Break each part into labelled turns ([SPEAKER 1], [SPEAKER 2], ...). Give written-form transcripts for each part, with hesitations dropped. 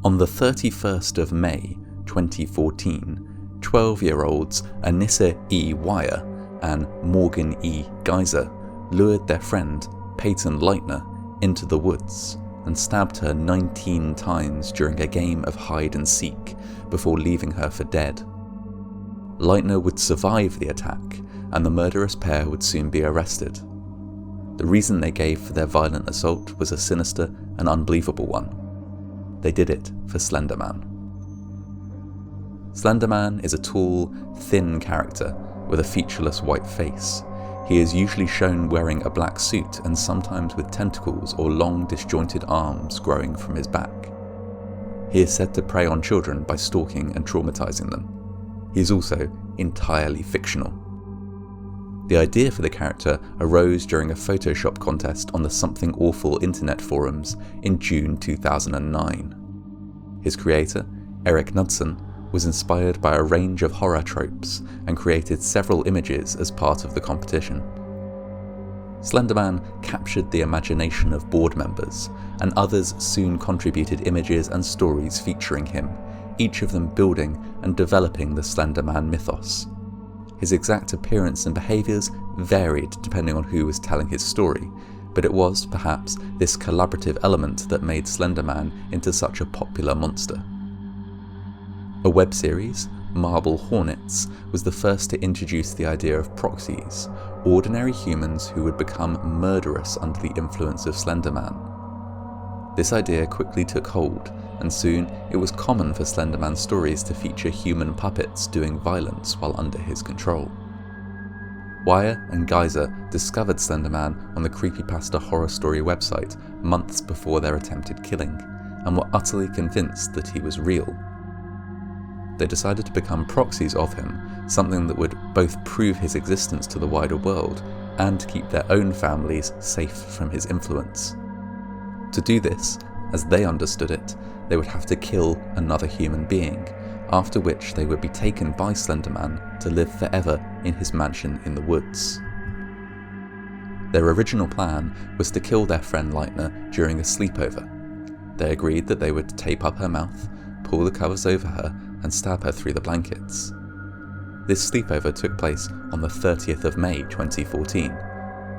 [SPEAKER 1] On the 31st of May 2014, 12-year-olds Anissa E. Wire and Morgan E. Geyser lured their friend Peyton Leitner into the woods and stabbed her 19 times during a game of hide and seek before leaving her for dead. Leitner would survive the attack, and the murderous pair would soon be arrested. The reason they gave for their violent assault was a sinister and unbelievable one. They did it for Slender Man. Slender Man is a tall, thin character with a featureless white face. He is usually shown wearing a black suit and sometimes with tentacles or long disjointed arms growing from his back. He is said to prey on children by stalking and traumatizing them. He is also entirely fictional. The idea for the character arose during a Photoshop contest on the Something Awful internet forums in June 2009. His creator, Eric Knudsen, was inspired by a range of horror tropes and created several images as part of the competition. Slender Man captured the imagination of board members, and others soon contributed images and stories featuring him, each of them building and developing the Slender Man mythos. His exact appearance and behaviours varied depending on who was telling his story, but it was, perhaps, this collaborative element that made Slender Man into such a popular monster. A web series, Marble Hornets, was the first to introduce the idea of proxies, ordinary humans who would become murderous under the influence of Slender Man. This idea quickly took hold, and soon it was common for Slender Man stories to feature human puppets doing violence while under his control. Wire and Geyser discovered Slender Man on the Creepypasta horror story website months before their attempted killing, and were utterly convinced that he was real. They decided to become proxies of him, something that would both prove his existence to the wider world and keep their own families safe from his influence. To do this, as they understood it, they would have to kill another human being, after which they would be taken by Slender Man to live forever in his mansion in the woods. Their original plan was to kill their friend Leitner during a sleepover. They agreed that they would tape up her mouth, pull the covers over her, and stab her through the blankets. This sleepover took place on the 30th of May 2014,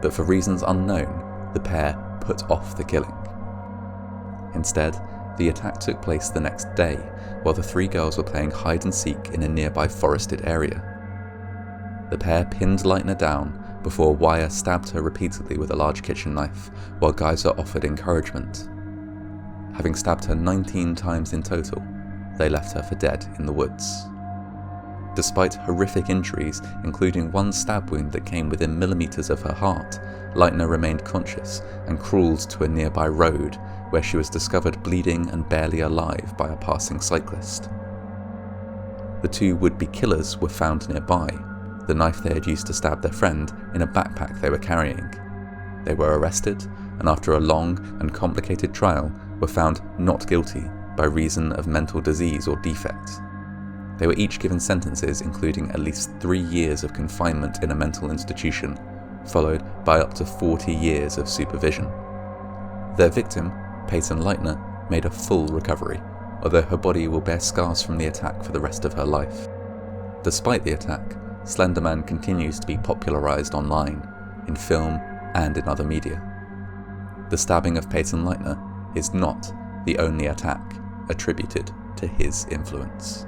[SPEAKER 1] but for reasons unknown, the pair put off the killing. Instead, the attack took place the next day, while the three girls were playing hide and seek in a nearby forested area. The pair pinned Leitner down before Wire stabbed her repeatedly with a large kitchen knife, while Geyser offered encouragement. Having stabbed her 19 times in total, they left her for dead in the woods. Despite horrific injuries, including one stab wound that came within millimeters of her heart, Leitner remained conscious and crawled to a nearby road, where she was discovered bleeding and barely alive by a passing cyclist. The two would-be killers were found nearby, the knife they had used to stab their friend in a backpack they were carrying. They were arrested, and after a long and complicated trial, were found not guilty by reason of mental disease or defect. They were each given sentences including at least 3 years of confinement in a mental institution, followed by up to 40 years of supervision. Their victim, Peyton Leitner, made a full recovery, although her body will bear scars from the attack for the rest of her life. Despite the attack, Slender Man continues to be popularized online, in film and in other media. The stabbing of Peyton Leitner is not the only attack attributed to his influence.